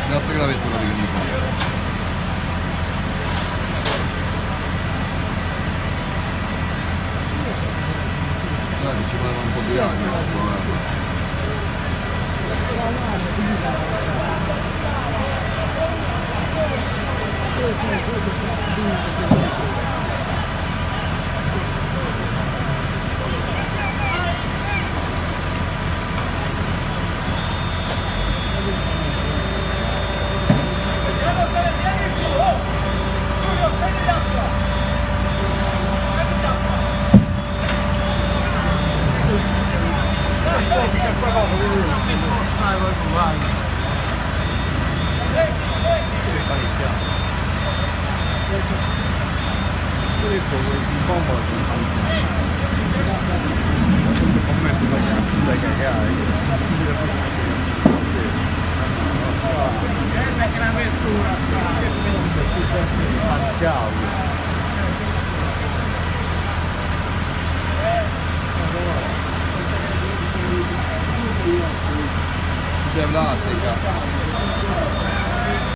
Grazie che la vettura di Grigio. Guarda, ci voleva un po' di aria, guarda. Dell'Africa.